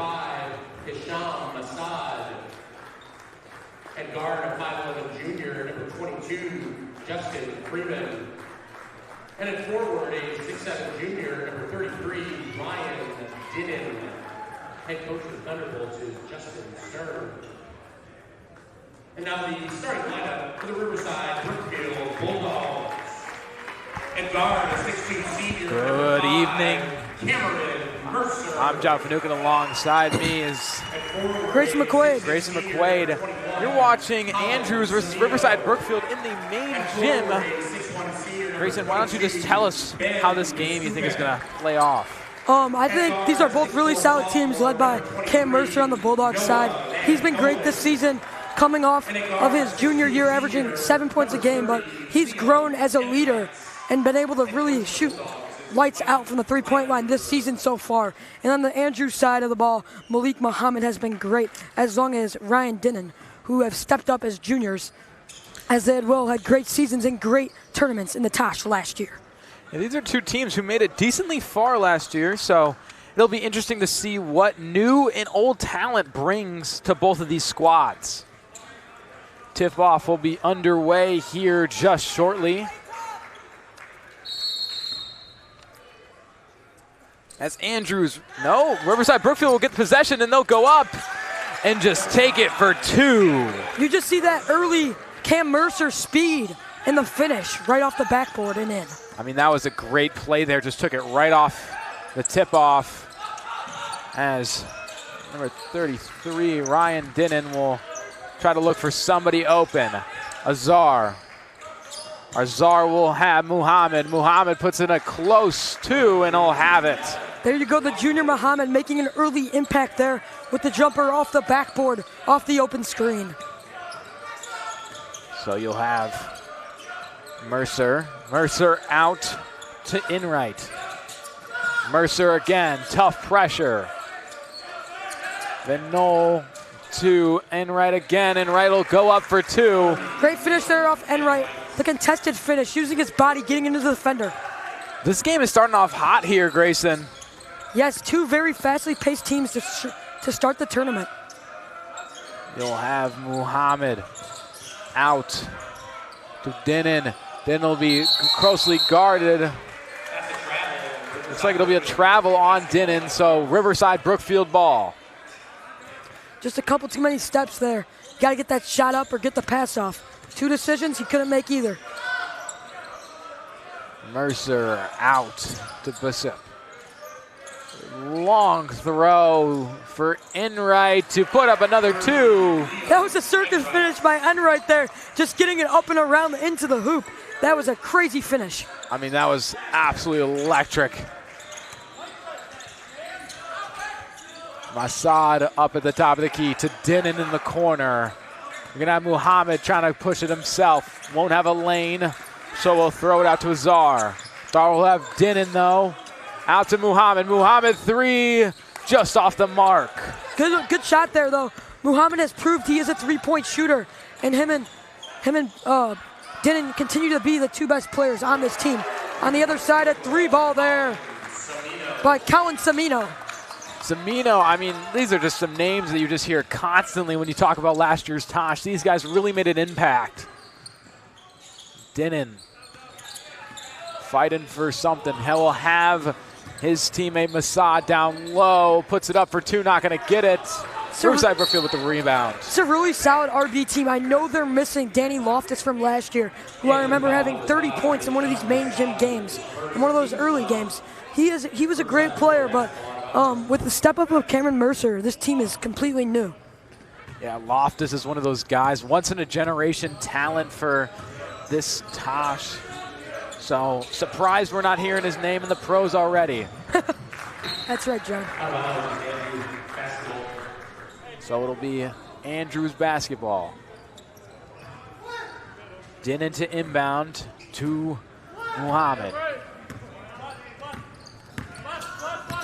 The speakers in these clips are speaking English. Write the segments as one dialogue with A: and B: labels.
A: 5, Hisham Masad. At guard, a 5'11" junior, number 22, Justin Freeman. And at forward, a 6'7" junior, number 33, Ryan Dinnan. Head coach of the Thunderbolts is Justin Stern. And now the starting lineup for the Riverside-Brookfield Bulldogs. At guard, a 6'2" senior.
B: Good evening.
A: Cameron Mercer.
B: I'm John Finucane. Alongside me is
C: Grayson McQuaid.
B: Grayson McQuaid. You're watching Andrews versus Riverside-Brookfield in the main gym. Grayson, why don't you just tell us how this game you think is going to play off?
C: I think these are both really solid teams led by Cam Mercer on the Bulldogs side. He's been great this season, coming off of his junior year averaging 7 points a game, but he's grown as a leader and been able to really shoot lights out from the three-point line this season so far. And on the Andrews side of the ball, Malik Muhammad has been great, as long as Ryan Dinnan, who have stepped up as juniors, as they had great seasons and great tournaments in the Tosh last year.
B: Yeah, these are two teams who made it decently far last year, so it'll be interesting to see what new and old talent brings to both of these squads. Tip-off will be underway here just shortly. As Riverside-Brookfield will get possession, and they'll go up and just take it for two.
C: You just see that early Cam Mercer speed in the finish, right off the backboard and in.
B: I mean, that was a great play there. Just took it right off the tip-off as number 33, Ryan Dinnan, will try to look for somebody open. Azar will have Muhammad. Muhammad puts in a close two, and he'll have it.
C: There you go, the junior Muhammad making an early impact there with the jumper off the backboard, off the open screen.
B: So you'll have Mercer out to Enright. Mercer again, tough pressure. Then Knoll to Enright again. Enright will go up for two.
C: Great finish there off Enright. The contested finish, using his body, getting into the defender.
B: This game is starting off hot here, Grayson.
C: Yes, two very fastly paced teams to start the tournament.
B: You'll have Muhammad out to Dinnan. Dinnan will be closely guarded. Looks like it'll be a travel on Dinnan, so Riverside-Brookfield ball.
C: Just a couple too many steps there. You got to get that shot up or get the pass off. Two decisions he couldn't make either.
B: Mercer out to Bishop. Long throw for Enright to put up another two.
C: That was a circus finish by Enright there, just getting it up and around into the hoop. That was a crazy finish.
B: I mean, that was absolutely electric. Masad up at the top of the key to Dinnan in the corner. We're going to have Muhammad trying to push it himself. Won't have a lane, so we'll throw it out to Azar. Azar will have Dinnan, though. Out to Muhammad. Muhammad three, just off the mark.
C: Good shot there, though. Muhammad has proved he is a three-point shooter, and him and Dinnan continue to be the two best players on this team. On the other side, a three ball there by Colin Samino.
B: Samino, I mean, these are just some names that you just hear constantly when you talk about last year's Tosh. These guys really made an impact. Dinnan fighting for something. He will have his teammate Masad down low, puts it up for two, not going to get it. Riverside-Brookfield with the rebound.
C: It's a really solid RB team. I know they're missing Danny Loftus from last year, who I remember having 30 points in one of these main gym games, in one of those early games. He was a great player, but with the step up of Cameron Mercer, this team is completely new.
B: Yeah, Loftus is one of those guys, once in a generation talent for this Tosh. So surprised we're not hearing his name in the pros already.
C: That's right, John.
B: So it'll be Andrews basketball. Dinnan to inbound to Muhammad.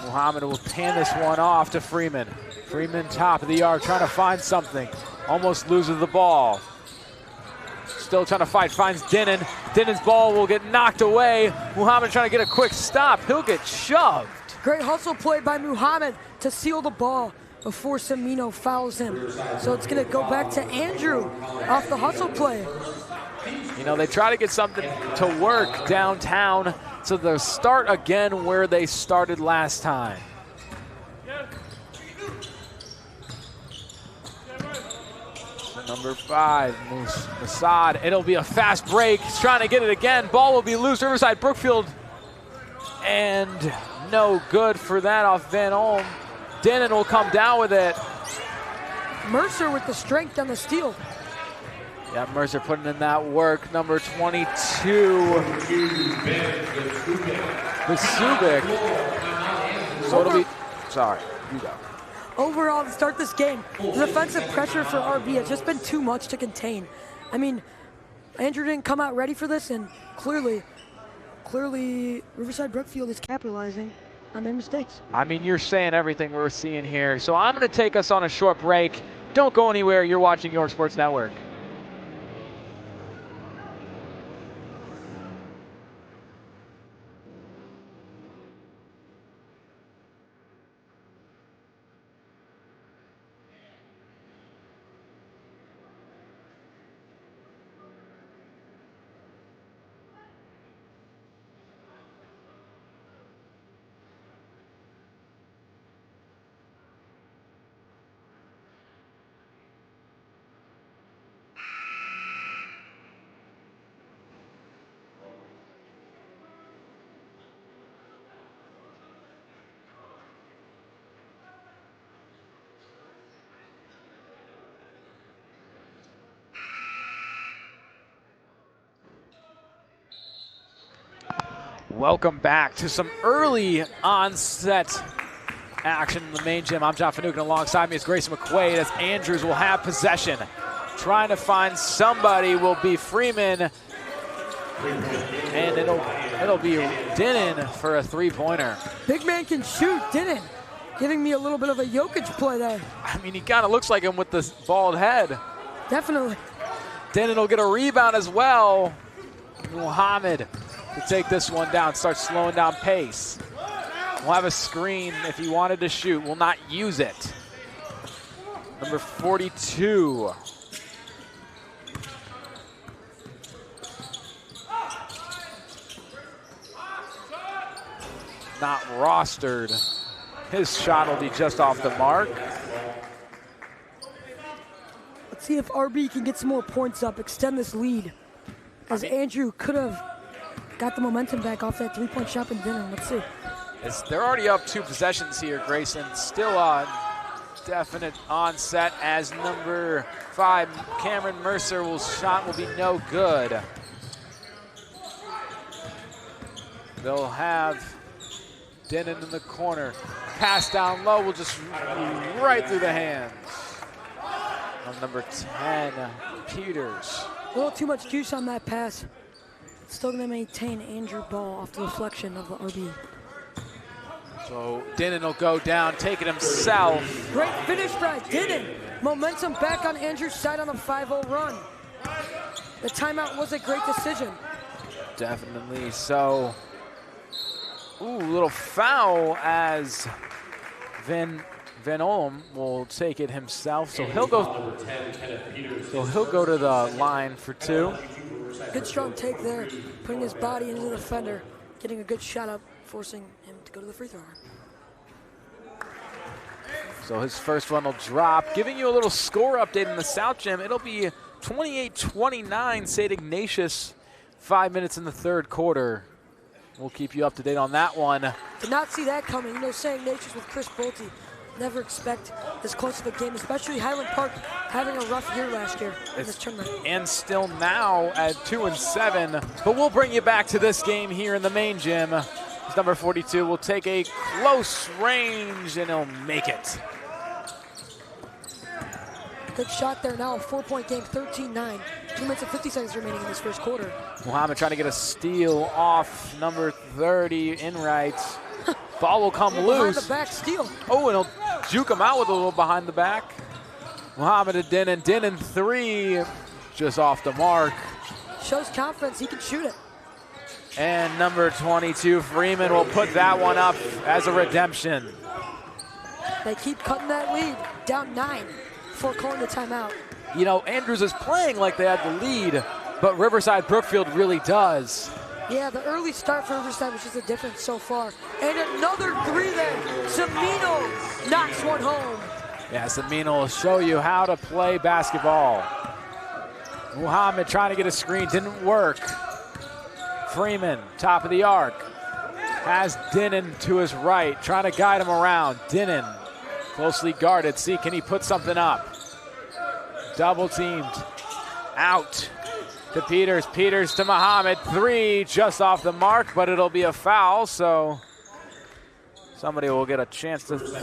B: Muhammad will pan this one off to Freeman. Freeman top of the arc, trying to find something. Almost loses the ball. Still trying to fight, finds Dinnan. Dinnan's ball will get knocked away. Muhammad trying to get a quick stop. He'll get shoved.
C: Great hustle play by Muhammad to seal the ball. before Semino fouls him. So it's going to go back to Andrew off the hustle play.
B: You know, they try to get something to work downtown, so they'll start again where they started last time. Number 5, Mossad. It'll be a fast break. He's trying to get it again. Ball will be loose. Riverside-Brookfield. And no good for that off Van Olm. Denon will come down with it.
C: Mercer with the strength on the steal.
B: Yeah, Mercer putting in that work. Number 22. Vasubic. So it'll be, sorry, you go.
C: Overall, to start this game, the defensive pressure for RB has just been too much to contain. I mean, Andrew didn't come out ready for this, and clearly Riverside-Brookfield is capitalizing on their mistakes.
B: I mean, you're saying everything we're seeing here. So I'm going to take us on a short break. Don't go anywhere. You're watching York Sports Network. Welcome back to some early onset action in the main gym. I'm John Finucane. Alongside me is Grayson McQuaid as Andrews will have possession. Trying to find somebody will be Freeman. And it'll be Denon for a three-pointer.
C: Big man can shoot, Denon. Giving me a little bit of a Jokic play there.
B: I mean, he kind of looks like him with the bald head.
C: Definitely.
B: Denon will get a rebound as well. Muhammad to take this one down, start slowing down pace. We'll have a screen if he wanted to shoot. Will not use it. Number 42. Not rostered. His shot will be just off the mark.
C: Let's see if RB can get some more points up, extend this lead. As Andrew could have got the momentum back off that three-point shot in Denon. Let's see.
B: They're already up 2 possessions here, Grayson. Still on definite onset as number 5, Cameron Mercer, shot will be no good. They'll have Denon in the corner. Pass down low will just right through the hands of number 10, Peters.
C: A little too much juice on that pass. Still going to maintain Andrew ball off the deflection of the RB.
B: So Denon will go down, take it himself.
C: Great finish by Denon. Momentum back on Andrew's side on a 5-0 run. The timeout was a great decision.
B: Definitely so. Ooh, little foul as Van Olm will take it himself. So he'll go to the line for 2.
C: Good strong take there, putting his body into the defender, getting a good shot up, forcing him to go to the free throw line.
B: So his first one will drop. Giving you a little score update in the South Gym. It'll be 28-29 St. Ignatius, 5 minutes in the third quarter. We'll keep you up to date on that one.
C: Did not see that coming. You know, St. Ignatius with Chris Bolte. Never expect this close of a game, especially Highland Park having a rough year last year in this tournament.
B: And still now at 2-7. But we'll bring you back to this game here in the main gym. Number 42 will take a close range and he'll make it.
C: Good shot there now, a 4-point game, 13-9. 2 minutes and 50 seconds remaining in this first quarter.
B: Muhammad trying to get a steal off number 30 in right. Ball will come loose.
C: Behind the back steal.
B: Oh, and he'll juke him out with a little behind the back. Muhammad to Denon. Denon 3, just off the mark.
C: Shows confidence, he can shoot it.
B: And number 22, Freeman, will put that one up as a redemption.
C: They keep cutting that lead, down 9 before calling the timeout.
B: You know, Andrews is playing like they had the lead, but Riverside-Brookfield really does.
C: Yeah, the early start for Riverside was just a difference so far. And another 3 there. Semino knocks one home.
B: Yeah, Semino will show you how to play basketball. Muhammad trying to get a screen, didn't work. Freeman, top of the arc. Has Dinnan to his right, trying to guide him around. Dinnan, closely guarded. See, can he put something up? Double teamed. Out to Peters. Peters to Muhammad. 3 just off the mark, but it'll be a foul, so somebody will get a chance to.
C: It's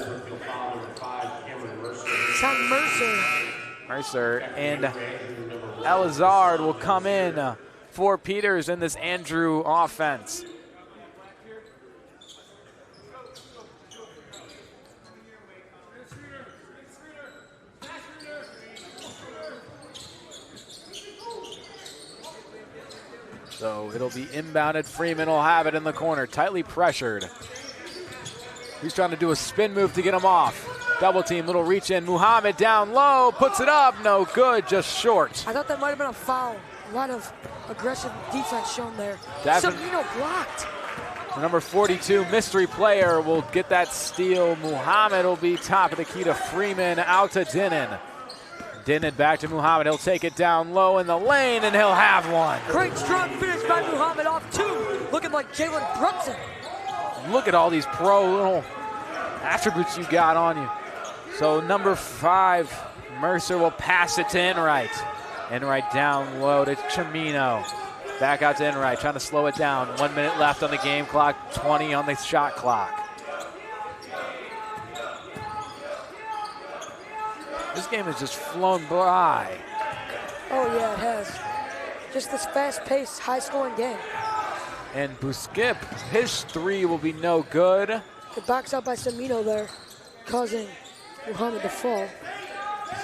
C: on Mercer.
B: Mercer and Elizard will come in for Peters in this Andrew offense. So it'll be inbounded. Freeman will have it in the corner, tightly pressured. He's trying to do a spin move to get him off. Double team, little reach in. Muhammad down low, puts it up, no good, just short.
C: I thought that might have been a foul. A lot of aggressive defense shown there. Semino blocked.
B: The number 42 mystery player will get that steal. Muhammad will be top of the key to Freeman, out to Dinnan. Dinnan back to Muhammad. He'll take it down low in the lane, and he'll have one.
C: Great strong finish by Muhammad off 2. Looking like Jalen Brunson.
B: Look at all these pro little attributes you got on you. So number 5, Mercer will pass it to Enright. Enright down low to Chimino. Back out to Enright, trying to slow it down. 1 minute left on the game clock, 20 on the shot clock. This game has just flown by.
C: Oh, yeah, it has. Just this fast-paced, high-scoring game.
B: And Buskip, his 3 will be no good.
C: The box out by Semino there, causing Muhammad to fall.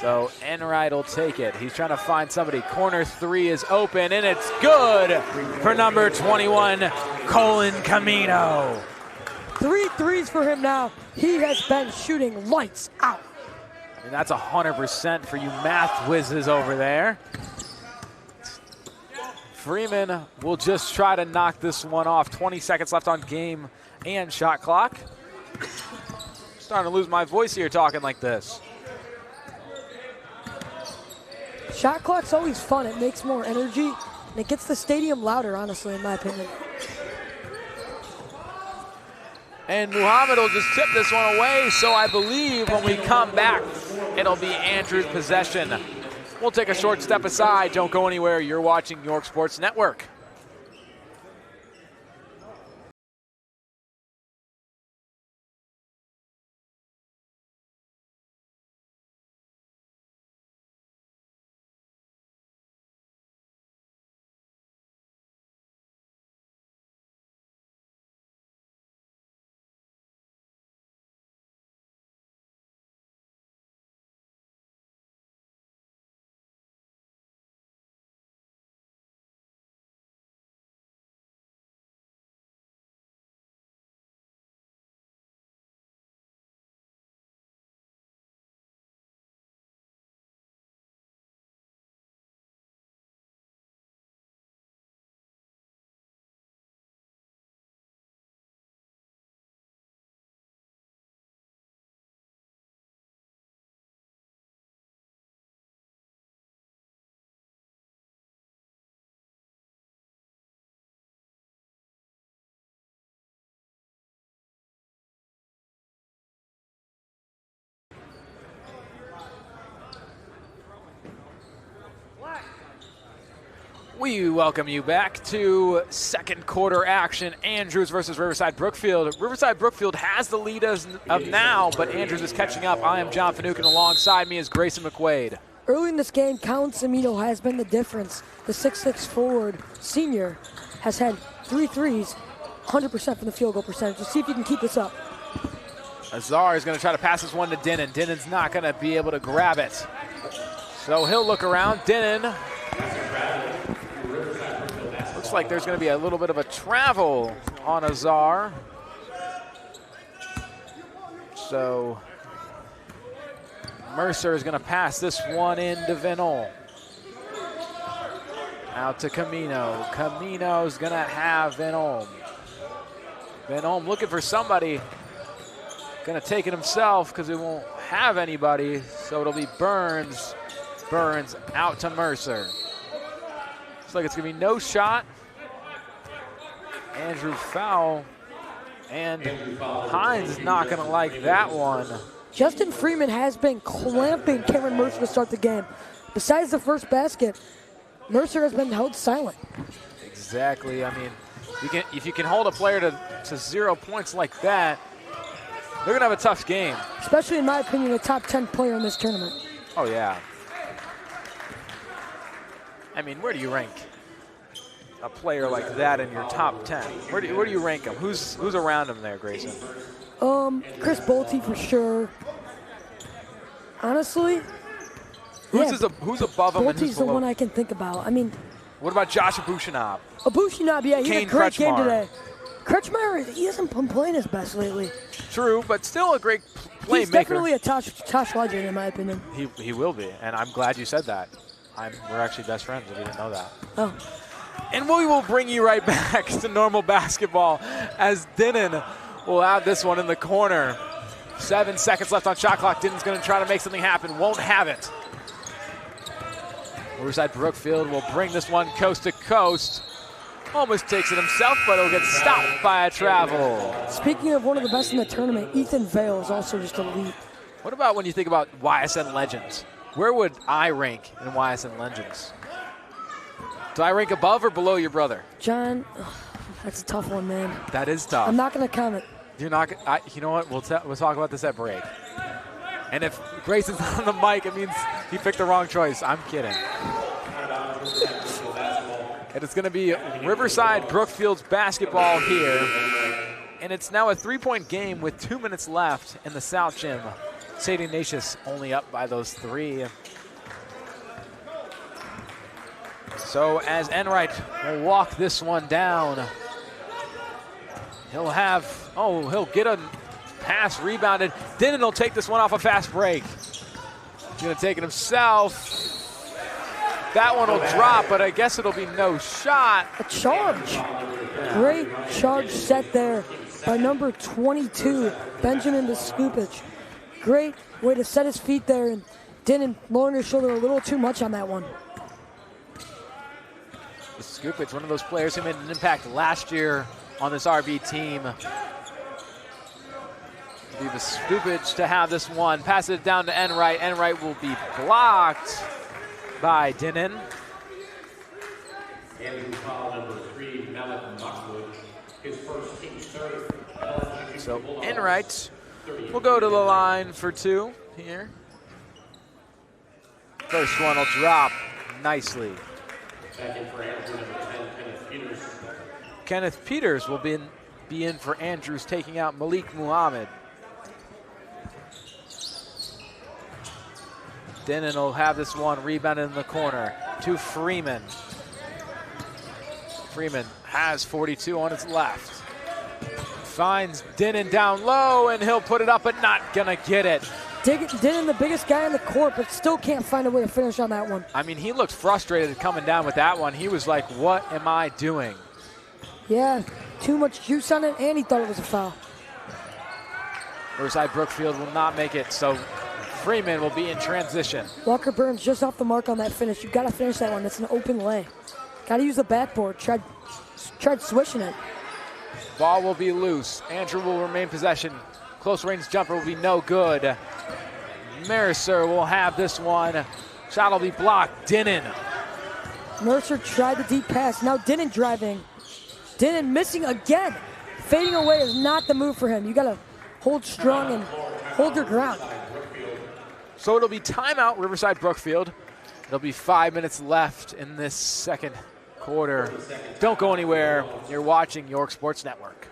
B: So Enright will take it. He's trying to find somebody. Corner 3 is open, and it's good for number 21, Colin Camino.
C: 3 threes for him now. He has been shooting lights out.
B: And that's 100% for you math whizzes over there. Freeman will just try to knock this one off. 20 seconds left on game and shot clock. Starting to lose my voice here talking like this.
C: Shot clock's always fun. It makes more energy, and it gets the stadium louder, honestly, in my opinion.
B: And Muhammad will just tip this one away, so I believe when we come back, it'll be Andrew's possession. We'll take a short step aside. Don't go anywhere. You're watching York Sports Network. We welcome you back to second quarter action. Andrews versus Riverside-Brookfield. Riverside-Brookfield has the lead as of now, but Andrews is catching up. I am John Finucane. Alongside me is Grayson McQuaid.
C: Early in this game, Colin Semino has been the difference. The 6'6" forward senior has had 3 threes, 100% from the field goal percentage. Let's see if you can keep this up.
B: Azar is going to try to pass this one to Dinnan. Dinnan's not going to be able to grab it. So he'll look around. Dinnan. Looks like there's going to be a little bit of a travel on Azar. So Mercer is going to pass this one into Vinol. Out to Camino. Camino's going to have Vinol. Vinol looking for somebody. Going to take it himself because he won't have anybody. So it'll be Burns. Burns out to Mercer. Looks like it's going to be no shot. Andrew foul. And Hines is not going to like that one.
C: Justin Freeman has been clamping Cameron Mercer to start the game. Besides the first basket, Mercer has been held silent.
B: Exactly. I mean, if you can hold a player to 0 points like that, they're going to have a tough game.
C: Especially, in my opinion, a top 10 player in this tournament.
B: Oh, yeah. I mean, where do you rank a player like that in your top 10? Where do you rank him? Who's around him there, Grayson?
C: Chris Bolte for sure. Honestly,
B: who's above him and who's
C: Bolte's the
B: below?
C: one I can think about. I mean,
B: what about Josh Abushinab?
C: Abushinab, yeah, he had a great game
B: Kretschmar.
C: today. Kretschmar, he hasn't been playing his best lately.
B: True, but still a great playmaker.
C: He's definitely a Tosh legend, in my opinion.
B: He will be, and I'm glad you said that. We're actually best friends if you didn't know that.
C: Oh.
B: And we will bring you right back to normal basketball as Dinnan will have this one in the corner. 7 seconds left on shot clock. Dinnan's going to try to make something happen. Won't have it. Riverside-Brookfield will bring this one coast to coast. Almost takes it himself, but it'll get stopped by a travel.
C: Speaking of one of the best in the tournament, Ethan Vale is also just elite.
B: What about when you think about YSN Legends? Where would I rank in YSN Legends? Do I rank above or below your brother?
C: John, that's a tough one, man.
B: That is tough.
C: I'm not going to comment.
B: You're not. You know what? We'll talk about this at break. And if Grayson's on the mic, it means he picked the wrong choice. I'm kidding. And it's going to be Riverside-Brookfield's basketball here. And it's now a 3-point game with 2 minutes left in the South Gym. St. Ignatius only up by those 3. So as Enright will walk this one down, he'll get a pass rebounded. Dinnan will take this one off a fast break. He's going to take it himself. That one will drop, but I guess it'll be no shot.
C: A charge. Great charge set there by number 22, Benjamin Biskupich. Great way to set his feet there, and Dinnan lowering his shoulder a little too much on that one.
B: Biskupich, one of those players who made an impact last year on this RB team. Biskupich to have this one. Passes it down to Enright. Enright will be blocked by Dinnan.
A: And foul number 3, Malik Knoxwood, his first team's third.
B: So Enright will go to the line for 2 here. First one will drop nicely.
A: Second for Andrew, number 10, Kenneth Peters.
B: Kenneth Peters will be in for Andrews, taking out Malik Muhammad. Dinnan will have this one rebounded in the corner to Freeman. Freeman has 42 on his left. Finds Dinnan down low, and he'll put it up, but not gonna get it.
C: Dinnan, the biggest guy on the court, but still can't find a way to finish on that one.
B: I mean, he looked frustrated coming down with that one. He was like, what am I doing?
C: Yeah, too much juice on it, and he thought it was a foul.
B: Riverside-Brookfield will not make it, so Freeman will be in transition.
C: Walker Burns just off the mark on that finish. You've got to finish that one. That's an open lay. Got to use the backboard. Tried swishing it.
B: Ball will be loose. Andrew will remain possession. Close range jumper will be no good. Mercer will have this one. Shot will be blocked. Dinnan.
C: Mercer tried the deep pass. Now Dinnan driving. Dinnan missing again. Fading away is not the move for him. You got to hold strong and hold your ground.
B: So it'll be timeout, Riverside-Brookfield. It'll be 5 minutes left in this second quarter. Don't go anywhere. You're watching York Sports Network.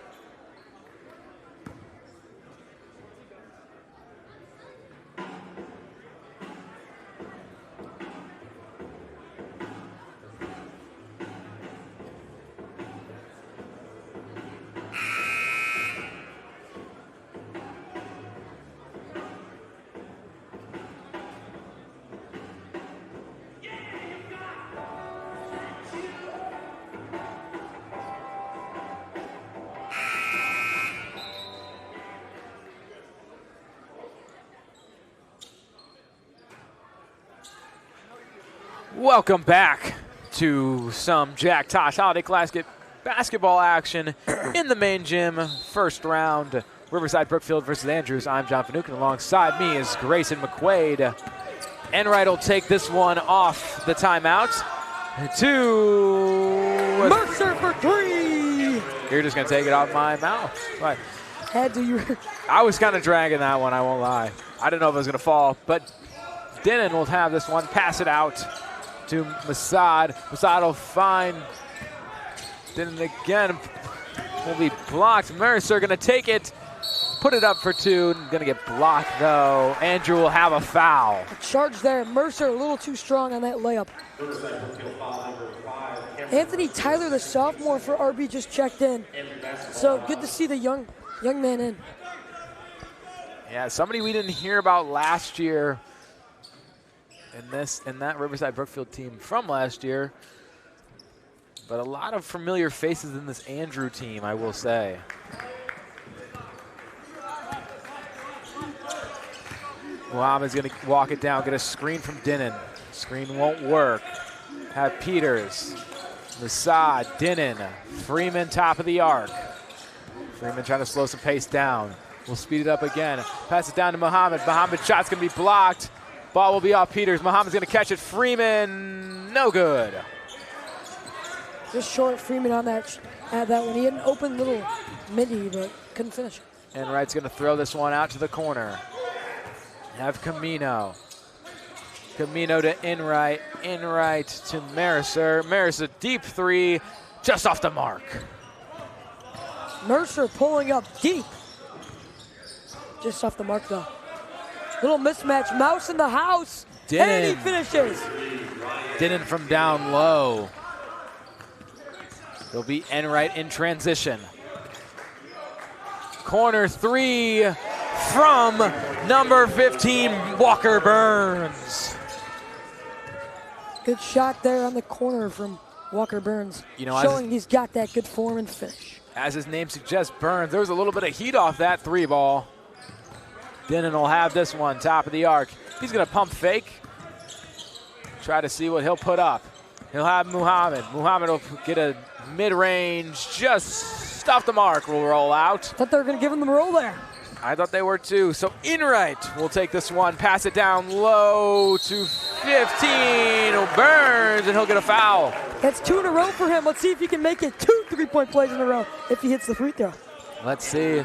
B: Welcome back to some Jack Tosh Holiday Classic basketball action in the main gym. First round, Riverside-Brookfield versus Andrews. I'm John Finucane. Alongside me is Grayson McQuaid. Enright will take this one off the timeout.
C: Mercer for three.
B: You're just going to take it off my mouth. What?
C: Had to. You.
B: I was kind of dragging that one, I won't lie. I didn't know if it was going to fall, but Dinnan will have this one, pass it out to Masad. Masad will find Dinnan again. Will be blocked. Mercer going to take it, put it up for two. Going to get blocked, though. Andrew will have a foul.
C: A charge there. Mercer a little too strong on that layup. Anthony Tyler, the sophomore for RB, just checked in. So good to see the young man in.
B: Yeah, somebody we didn't hear about last year in that Riverside-Brookfield team from last year. But a lot of familiar faces in this Andrew team, I will say. Muhammad's going to walk it down, get a screen from Dinnan. Screen won't work. Have Peters, Masad, Dinnan, Freeman top of the arc. Freeman trying to slow some pace down. We'll speed it up again. Pass it down to Muhammad. Muhammad's shot's going to be blocked. Ball will be off Peters. Muhammad's going to catch it. Freeman, no good.
C: Just short Freeman on that one. He had an open little midi, but couldn't finish.
B: Enright's going to throw this one out to the corner. Have Camino. Camino to Enright. Enright to Mercer. Mercer deep three, just off the mark.
C: Mercer pulling up deep. Just off the mark, though. Little mismatch. Mouse in the house.
B: Dinnan.
C: And he finishes.
B: Dinnan from down low. It'll be Enright in transition. Corner three from number 15, Walker Burns.
C: Good shot there on the corner from Walker Burns.
B: You know,
C: showing he's got that good form and finish.
B: As his name suggests, Burns, there was a little bit of heat off that three ball. Dinnan will have this one, top of the arc. He's going to pump fake. Try to see what he'll put up. He'll have Muhammad. Muhammad will get a mid-range, just off the mark, will roll out.
C: Thought they were going to give him the roll there.
B: I thought they were too. So Enright will take this one, pass it down low to 15. Burns, and he'll get a foul.
C: That's two in a row for him. Let's see if he can make it 2 3-point plays in a row if he hits the free throw.
B: Let's see.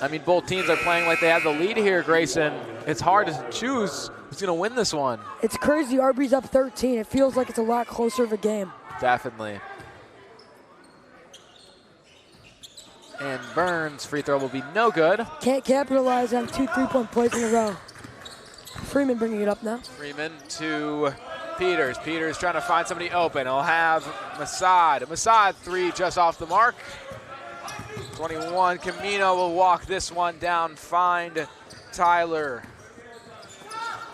B: I mean, both teams are playing like they have the lead here, Grayson. It's hard to choose who's going to win this one.
C: It's crazy. RB's up 13. It feels like it's a lot closer of a game.
B: Definitely. And Burns' free throw will be no good.
C: Can't capitalize on 2 3-point plays in a row. Freeman bringing it up now.
B: Freeman to Peters. Peters trying to find somebody open. He'll have Masad. Masad three just off the mark. 21, Camino will walk this one down, find Tyler.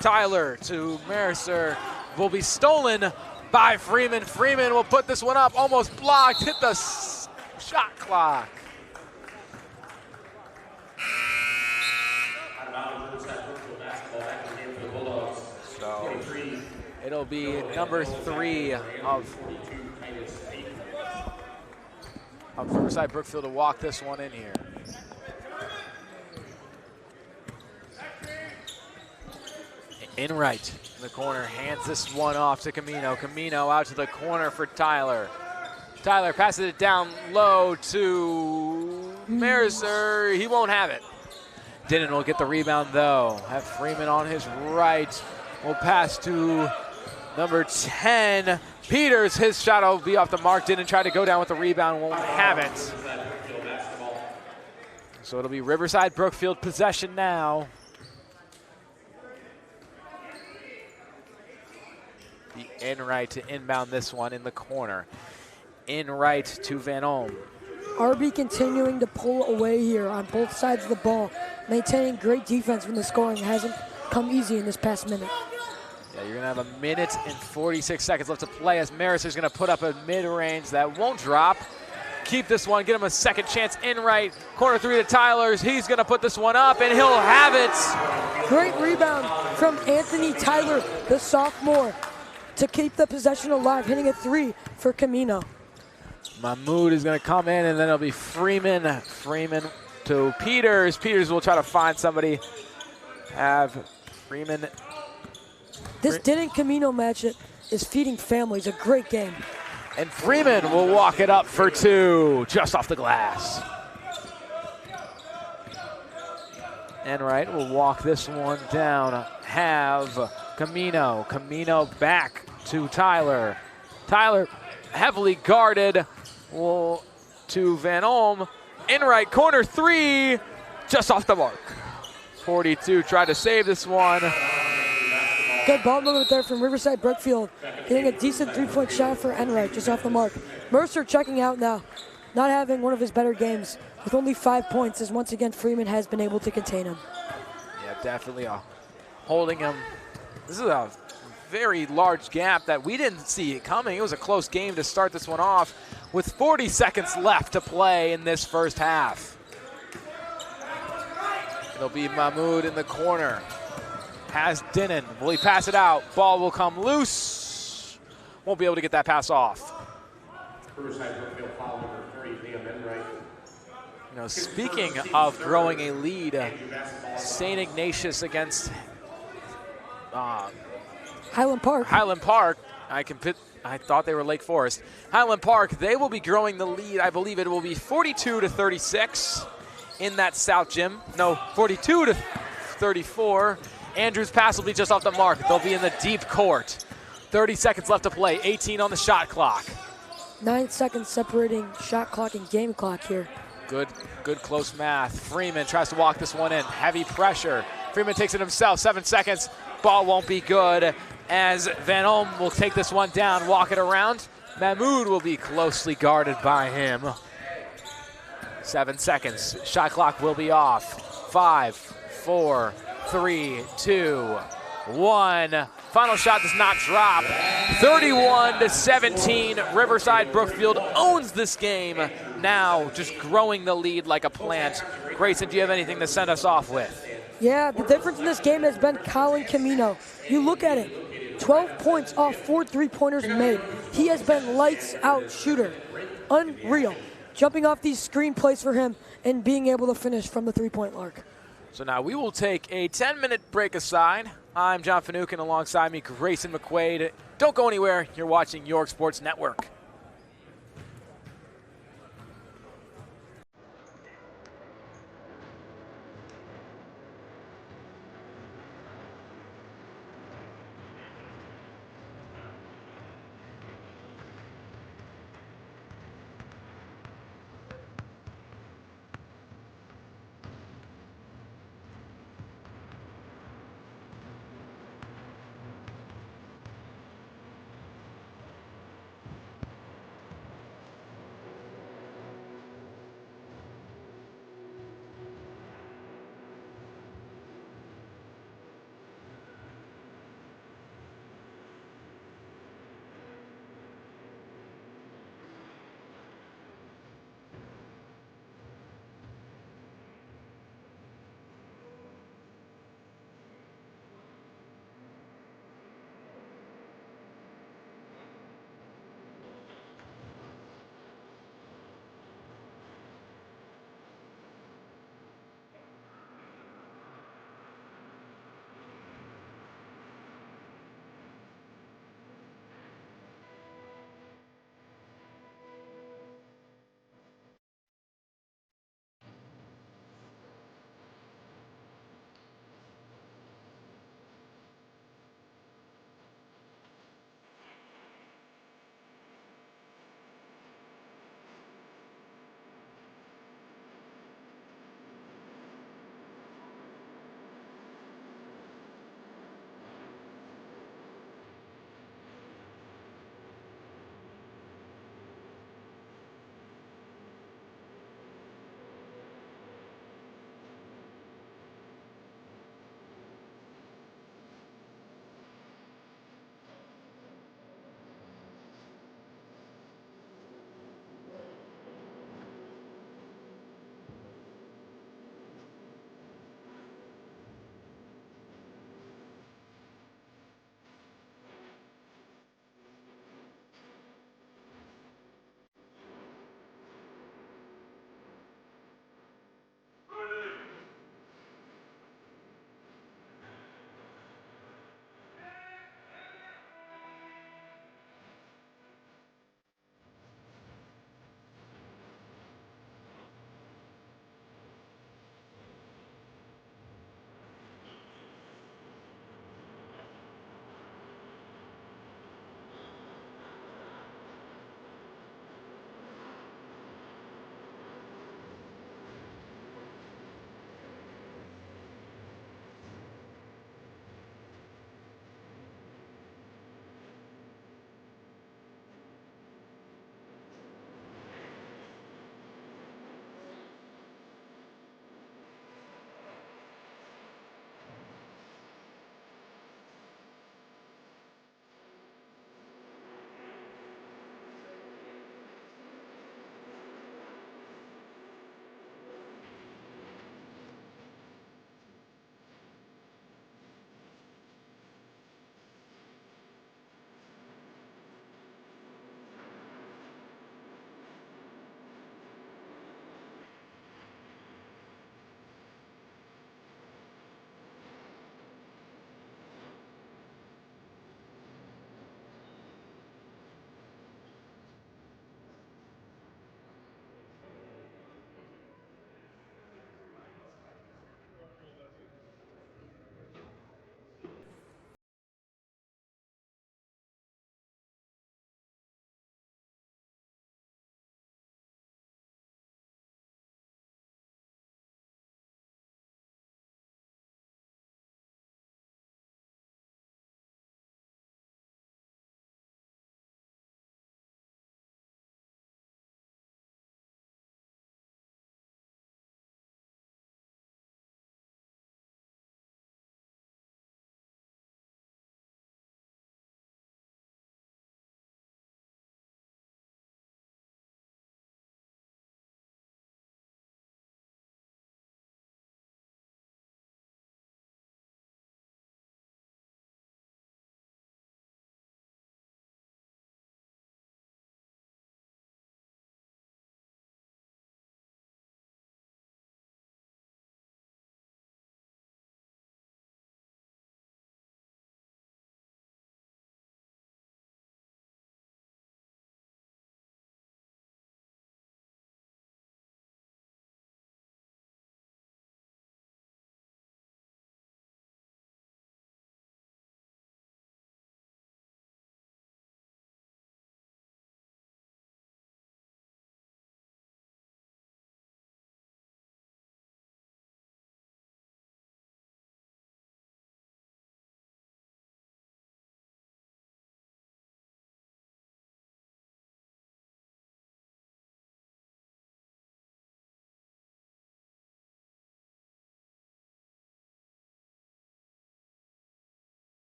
B: Tyler to Mercer, will be stolen by Freeman. Freeman will put this one up, almost blocked, hit the shot clock. So it'll be number 3 of Riverside-Brookfield to walk this one in here. Enright in the corner hands this one off to Camino. Camino out to the corner for Tyler. Tyler passes it down low to Mercer. He won't have it. Dinnan will get the rebound though. Have Freeman on his right. Will pass to number 10. Peters, his shot will be off the mark. Didn't try to go down with the rebound, won't have it. So it'll be Riverside-Brookfield possession now. The Enright to inbound this one in the corner. Enright to Van Olm.
C: RB continuing to pull away here on both sides of the ball, maintaining great defense when the scoring hasn't come easy in this past minute.
B: Yeah, you're going to have 1 minute and 46 seconds left to play as Mercer's going to put up a mid-range that won't drop. keep this one, get him a second chance in right. Corner three to Tyler's. He's going to put this one up, and he'll have it.
C: Great rebound from Anthony Tyler, the sophomore, to keep the possession alive, hitting a three for Camino.
B: Mahmoud is going to come in, and then it'll be Freeman. Freeman to Peters. Peters will try to find somebody. Have Freeman.
C: This Denon-Camino match is feeding families. A great game.
B: And Freeman will walk it up for two, just off the glass. Enright will walk this one down. Have Camino. Camino back to Tyler. Tyler heavily guarded. To Van Olm. Enright corner three, just off the mark. 42 tried to save this one.
C: Good ball movement there from Riverside-Brookfield, getting a decent three-point shot for Enright, just off the mark. Mercer checking out now, not having one of his better games, with only 5 points, as once again Freeman has been able to contain him.
B: Yeah, definitely holding him. This is a very large gap that we didn't see it coming. It was a close game to start this one off with 40 seconds left to play in this first half. It'll be Mahmoud in the corner. Has Denon. Will he pass it out? Ball will come loose. Won't be able to get that pass off.
A: Riverside-Brookfield foul number 3, Liam Enright.
B: You know, speaking of growing a lead, St. Ignatius against
C: Highland Park.
B: Highland Park. I thought they were Lake Forest. Highland Park, they will be growing the lead. I believe it will be 42-36 in that South Gym. No, 42-34. Andrews' pass will be just off the mark. They'll be in the deep court. 30 seconds left to play, 18 on the shot clock.
C: 9 seconds separating shot clock and game clock here.
B: Good close math. Freeman tries to walk this one in. Heavy pressure. Freeman takes it himself, 7 seconds. Ball won't be good as Van Olm will take this one down, walk it around. Mahmoud will be closely guarded by him. 7 seconds. Shot clock will be off. 5, 4, 3, 2, 1. Final shot does not drop. 31-17. Riverside-Brookfield owns this game. Now just growing the lead like a plant. Grayson, do you have anything to send us off with?
C: Yeah, the difference in this game has been Colin Camino. You look at it, 12 points off 4 3-pointers made. He has been lights out shooter. Unreal. Jumping off these screen plays for him and being able to finish from the 3-point arc.
B: So now we will take a 10-minute break aside. I'm John Finucane, alongside me, Grayson McQuaid. Don't go anywhere. You're watching York Sports Network.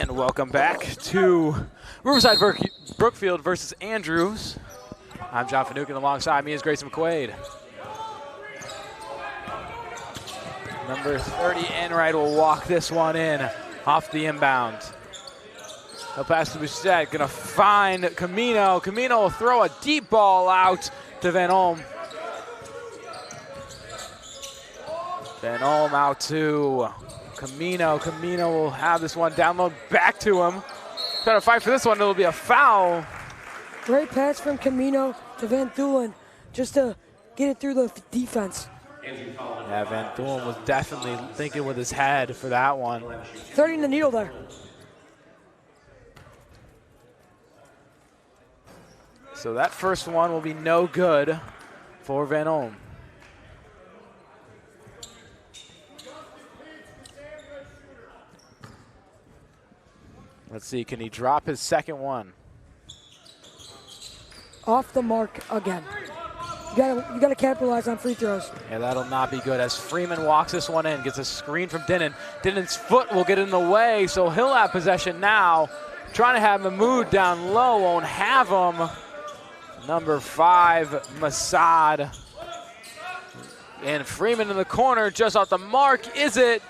B: And welcome back to Riverside-Brookfield versus Andrews. I'm John Finucane. Alongside me is Grayson McQuaid. Number 30, Enright, will walk this one in off the inbound. He'll pass to Bouchette, gonna find Camino. Camino will throw a deep ball out to Van Olm. Van Olm out to Camino. Camino will have this one download back to him. Trying to fight for this one, it'll be a foul.
C: Great pass from Camino to Van Thulen just to get it through the defense.
B: Yeah, Van Thulen was definitely thinking with his head for that one.
C: Threading the needle there.
B: So that first one will be no good for Van Olm. Let's see, can he drop his second one?
C: Off the mark again. You gotta capitalize on free throws.
B: Yeah, that'll not be good as Freeman walks this one in, gets a screen from Dinnan. Dinnan's foot will get in the way, so he'll have possession now. Trying to have Mahmoud down low, won't have him. Number 5, Masad. And Freeman in the corner, just off the mark. Is it?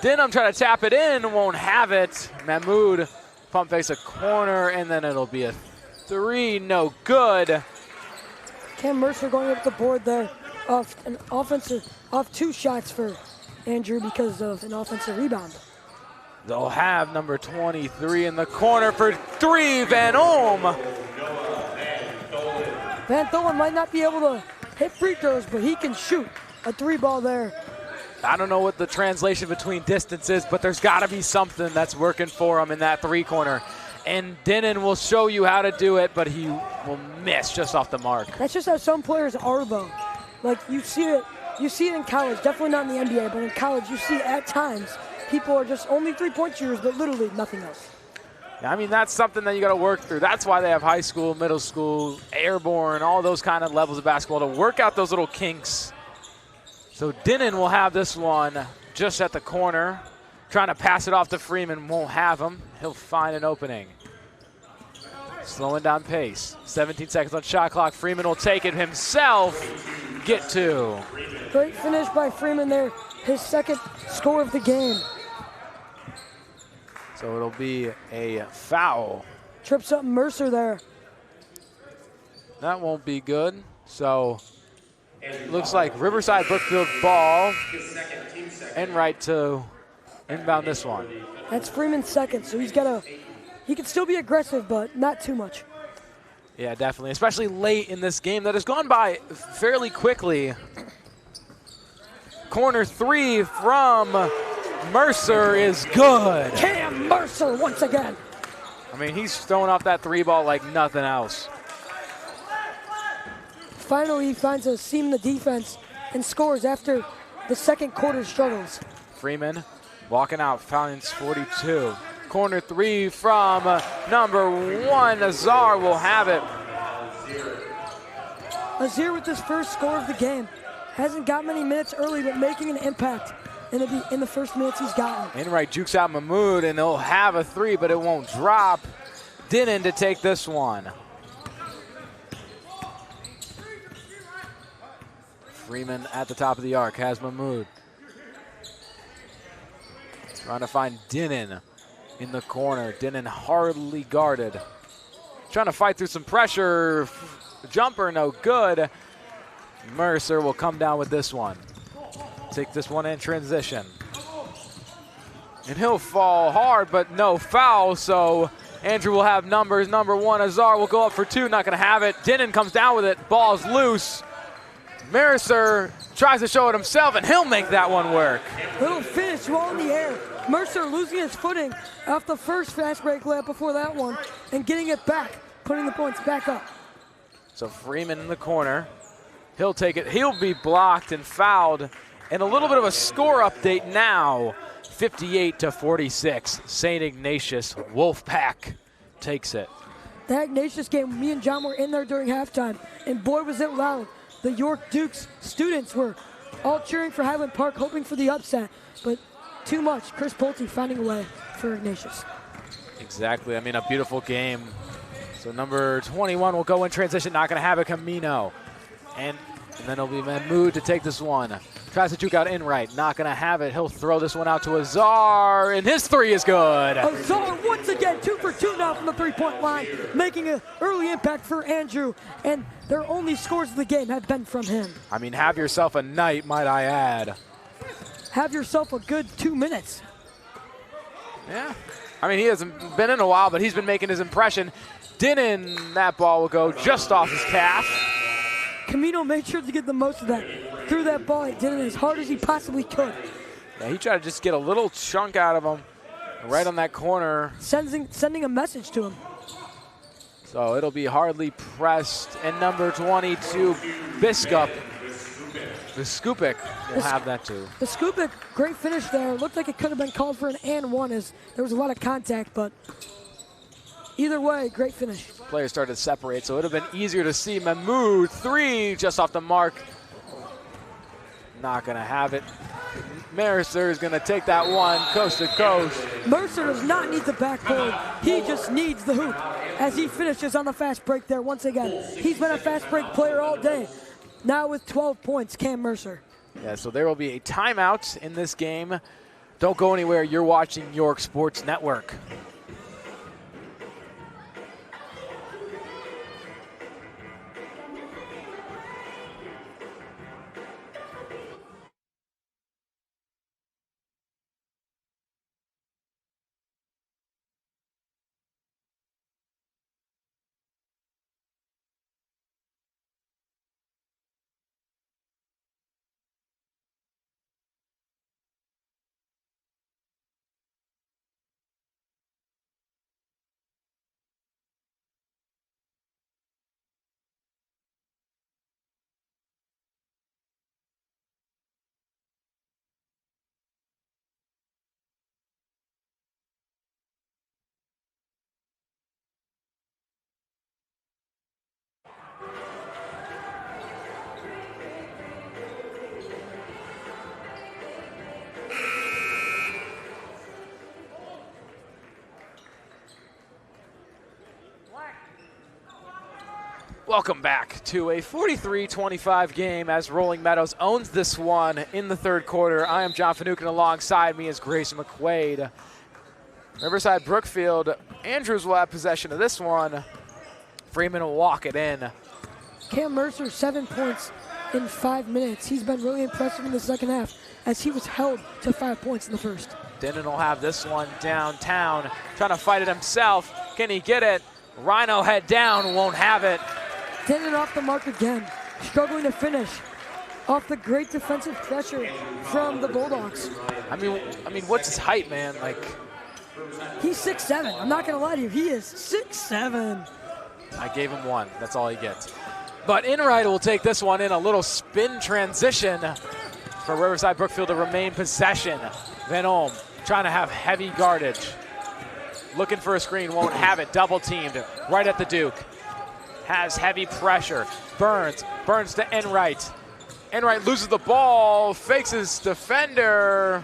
B: Dinham trying to tap it in, won't have it. Mahmoud pump fakes a corner, and then it'll be a 3, no good.
C: Cam Mercer going up the board there off 2 shots for Andrew because of an offensive rebound.
B: They'll have number 23 in the corner for 3, Van Olm.
C: Van Thulen might not be able to hit free throws, but he can shoot a 3 ball there.
B: I don't know what the translation between distance is, but there's got to be something that's working for him in that 3 corner. And Dinnan will show you how to do it, but he will miss just off the mark.
C: That's just how some players are, though. Like, you see it in college, definitely not in the NBA, but in college you see at times people are just only 3-point shooters, but literally nothing else.
B: I mean, that's something that you got to work through. That's why they have high school, middle school, airborne, all those kind of levels of basketball to work out those little kinks. So Dinnan will have this one just at the corner. Trying to pass it off to Freeman, won't have him. He'll find an opening. Slowing down pace. 17 seconds on shot clock. Freeman will take it himself. Get 2.
C: Great finish by Freeman there. His second score of the game.
B: So it'll be a foul.
C: Trips up Mercer there.
B: That won't be good. So looks like Riverside-Brookfield ball. Enright to inbound this one.
C: That's Freeman's second, so he can still be aggressive, but not too much.
B: Yeah, definitely, especially late in this game that has gone by fairly quickly. Corner 3 from Mercer is good.
C: Cam Mercer once again.
B: I mean, he's throwing off that 3 ball like nothing else.
C: Finally, he finds a seam in the defense and scores after the second quarter struggles.
B: Freeman walking out, Fountains 42. Corner 3 from number 1, Azar will have it.
C: Azir with his first score of the game. Hasn't got many minutes early, but making an impact in the first minutes he's gotten.
B: Enright jukes out Mahmoud, and he'll have a 3, but it won't drop. Dinnan to take this one. Freeman at the top of the arc has Mahmoud. Trying to find Dinnan in the corner. Dinnan hardly guarded. Trying to fight through some pressure. Jumper no good. Mercer will come down with this one. Take this one in transition. And he'll fall hard, but no foul, so Andrew will have numbers. Number 1, Azar will go up for 2, not gonna have it. Dinnan comes down with it, ball's loose. Mercer tries to show it himself, and he'll make that one work.
C: Little finish while in the air. Mercer losing his footing off the first fast break layup before that one and getting it back, putting the points back up.
B: So Freeman in the corner. He'll take it. He'll be blocked and fouled. And a little bit of a score update now. 58-46. St. Ignatius Wolfpack takes it.
C: That Ignatius game, me and John were in there during halftime, and boy was it loud. The York Dukes students were all cheering for Highland Park, hoping for the upset, but too much. Chris Pulte finding a way for Ignatius.
B: Exactly. I mean, a beautiful game. So number 21 will go in transition, not going to have it. Camino. And then it'll be Mahmoud to take this one. Tries to juke out in right, not going to have it. He'll throw this one out to Azar, and his three is good.
C: Azar once again 2 for 2 now from the three-point line, making an early impact for Andrew, and their only scores of the game have been from him.
B: I mean, have yourself a night, might I add.
C: Have yourself a good 2 minutes.
B: Yeah. I mean, he hasn't been in a while, but he's been making his impression. Dinnan, that ball will go just off his calf.
C: Camino made sure to get the most of that. Threw that ball at Dinnan as hard as he possibly could.
B: Yeah, he tried to just get a little chunk out of him right on that corner.
C: Sending a message to him.
B: So it'll be hardly pressed. And number 22, Biskup. Viskupic will have that too.
C: Viskupic, great finish there. Looked like it could have been called for an and one as there was a lot of contact, but either way, great finish.
B: Players started to separate, so it would have been easier to see. Mahmoud, three, just off the mark. Not going to have it. Mercer is going to take that one coast to coast.
C: Mercer does not need the backboard. He just needs the hoop as he finishes on the fast break there once again. He's been a fast break player all day. Now with 12 points, Cam Mercer.
B: Yeah, so there will be a timeout in this game. Don't go anywhere. You're watching York Sports Network. Welcome back to a 43-25 game as Rolling Meadows owns this one in the third quarter. I am John Finucane. Alongside me is Grace McQuaid. Riverside-Brookfield, Andrews will have possession of this one. Freeman will walk it in.
C: Cam Mercer, 7 points in 5 minutes. He's been really impressive in the second half as he was held to 5 points in the first.
B: Dinnan will have this one downtown, trying to fight it himself. Can he get it? Rhino head down, won't have it.
C: Dinnan off the mark again, struggling to finish off the great defensive pressure from the Bulldogs.
B: I mean, what's his height, man? Like,
C: he's 6'7". I'm not gonna lie to you, he is 6'7".
B: I gave him one. That's all he gets. But Enright will take this one in, a little spin transition for Riverside-Brookfield to remain possession. Van Olm trying to have heavy guardage. Looking for a screen, won't have it. Double teamed right at the Duke. Has heavy pressure. Burns to Enright. Enright loses the ball, fakes his defender.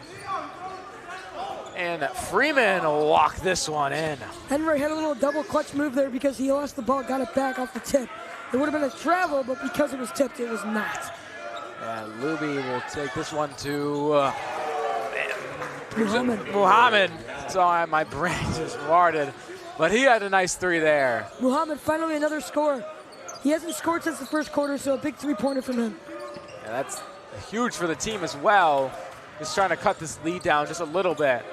B: And Freeman will walk this one in.
C: Enright had a little double clutch move there because he lost the ball, got it back off the tip. It would have been a travel, but because it was tipped, it was not.
B: And Luby will take this one to
C: Muhammad.
B: Sorry, my brain just farted. But he had a nice three there.
C: Muhammad, finally another score. He hasn't scored since the first quarter, so a big three-pointer from him.
B: And that's huge for the team as well. Just trying to cut this lead down just a little bit.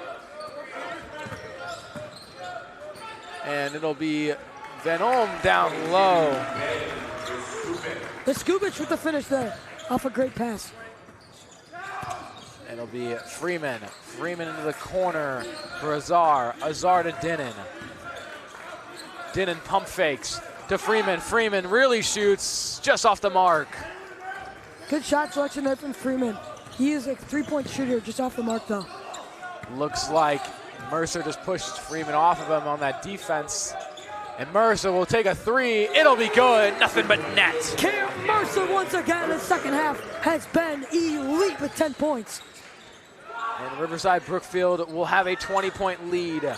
B: And it'll be Van Olm down low.
C: Viskupic with the finish there, off a great pass.
B: It'll be Freeman. Freeman into the corner for Azar. Azar to Dinnan. Dinnan pump fakes to Freeman. Freeman really shoots just off the mark.
C: Good shot selection there from Freeman. He is a three-point shooter, just off the mark though.
B: Looks like Mercer just pushed Freeman off of him on that defense. And Mercer will take a three. It'll be good. Nothing but net.
C: Cam Mercer once again in the second half has been elite with 10 points.
B: And Riverside-Brookfield will have a 20-point lead.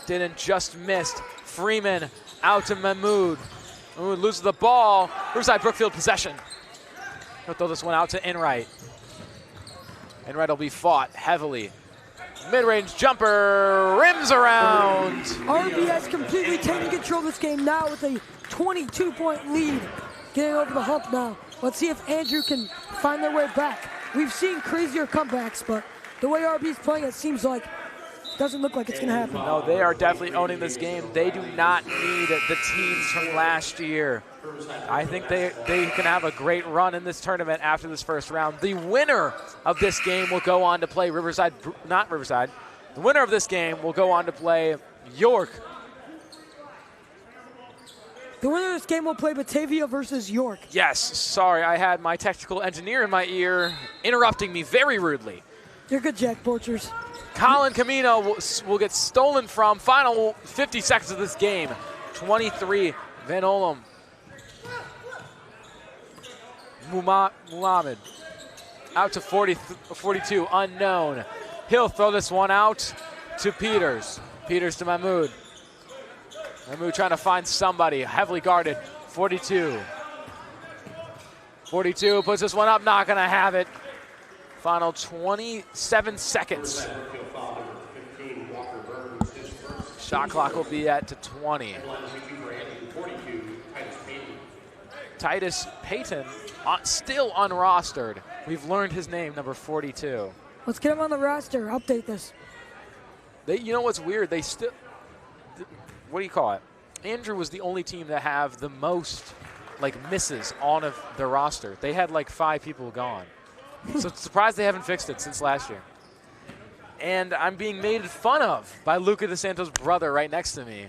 B: Didn't just missed. Freeman out to Mahmoud. Mahmoud loses the ball. Riverside-Brookfield possession. He'll throw this one out to Enright. Enright will be fought heavily. Mid-range jumper, rims around.
C: RBS completely taking control of this game now with a 22-point lead. Getting over the hump now. Let's see if Andrew can find their way back. We've seen crazier comebacks, but the way RB's playing, it seems like doesn't look like it's going to happen.
B: No, they are definitely owning this game. They do not need the teams from last year. I think they can have a great run in this tournament after this first round. The winner of this game will go on to play The winner of this game will go on to play York.
C: The winner of this game will play Batavia versus York.
B: Yes, sorry, I had my technical engineer in my ear interrupting me very rudely.
C: You're good, Jack Borchers.
B: Colin Camino will get stolen from. Final 50 seconds of this game. 23, Van Olem. Muhammad out to 42, unknown. He'll throw this one out to Peters. Peters to Mahmoud. Mahmoud trying to find somebody, heavily guarded. 42. 42 puts this one up, not gonna have it. Final 27 seconds. Shot clock will be at to 20. Titus Payton, still unrostered. We've learned his name, number 42.
C: Let's get him on the roster. Update this.
B: You know what's weird? They still, what do you call it? Andrew was the only team that have the most misses on of their roster. They had 5 people gone. So it's surprised they haven't fixed it since last year. And I'm being made fun of by Luca DeSanto's brother right next to me.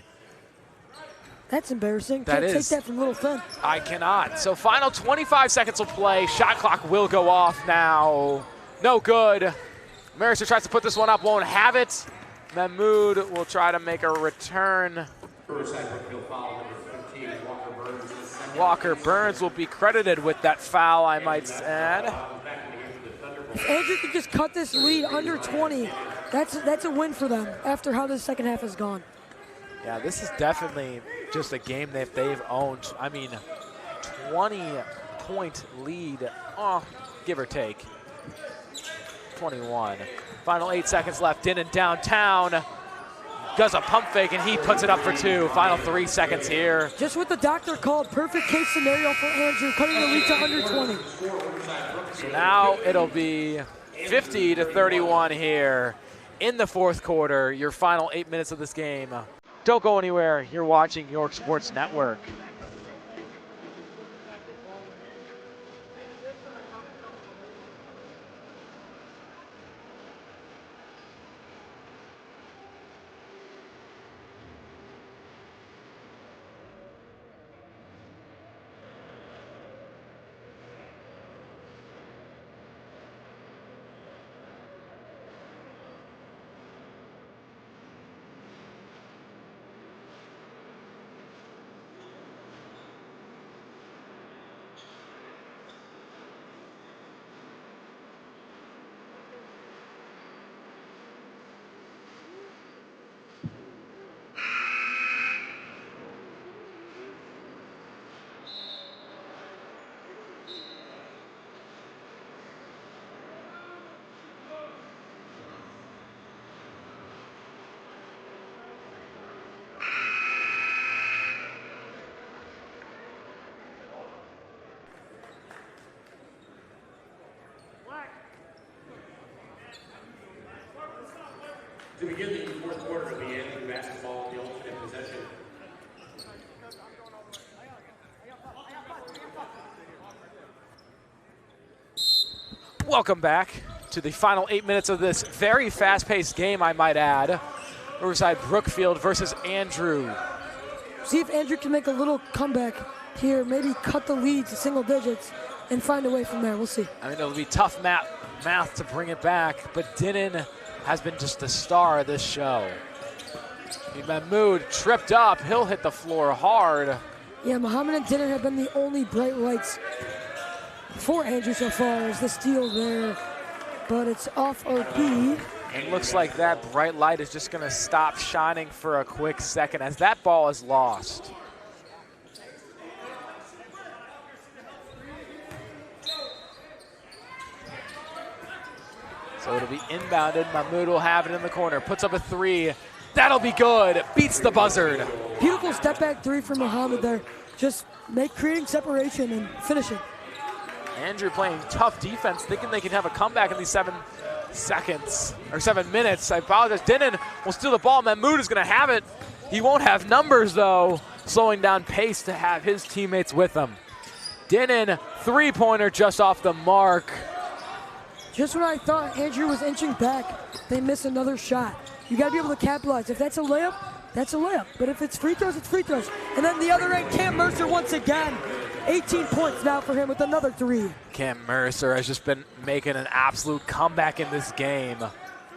C: That's embarrassing.
B: That
C: Can't
B: is.
C: take that from Little Finn.
B: I cannot. So final 25 seconds will play. Shot clock will go off now. No good. Mercer tries to put this one up, won't have it. Mahmoud will try to make a return. Walker Burns will be credited with that foul, I might add.
C: If Andrew could just cut this lead under 20, that's a win for them after how the second half has gone.
B: Yeah, this is definitely just a game that they've owned. I mean, 20-point lead, give or take. 21. Final 8 seconds left. Dinnan downtown. Does a pump fake, and he puts it up for 2. Final 3 seconds here.
C: Just what the doctor called perfect case scenario for Andrew, cutting the lead to under 20.
B: So now it'll be 50-31 here in the fourth quarter. Your final 8 minutes of this game. Don't go anywhere. You're watching York Sports Network.
A: To begin the fourth quarter of the Andrew basketball, the alternate possession.
B: Welcome back to the final 8 minutes of this very fast-paced game, I might add. Riverside-Brookfield versus Andrew.
C: See if Andrew can make a little comeback here, maybe cut the lead to single digits and find a way from there. We'll see.
B: I mean, it'll be tough math to bring it back, but Dinnan has been just the star of this show. Mahmoud tripped up. He'll hit the floor hard.
C: Yeah, Muhammad and Dinnan have been the only bright lights for Andrew so far as the steal there. But it's off OB.
B: And looks like that bright light is just going to stop shining for a quick second as that ball is lost. So it'll be inbounded. Mahmoud will have it in the corner. Puts up a three. That'll be good. Beats the buzzard.
C: Beautiful step back three from Muhammad there. Just creating separation and finishing.
B: Andrew playing tough defense, thinking they can have a comeback in these 7 minutes. I apologize. Dinnan will steal the ball. Mahmoud is going to have it. He won't have numbers, though, slowing down pace to have his teammates with him. Dinnan, three-pointer just off the mark.
C: Just when I thought Andrew was inching back, they miss another shot. You got to be able to capitalize. If that's a layup, that's a layup. But if it's free throws, it's free throws. And then the other end, Cam Mercer once again. 18 points now for him with another three.
B: Cam Mercer has just been making an absolute comeback in this game.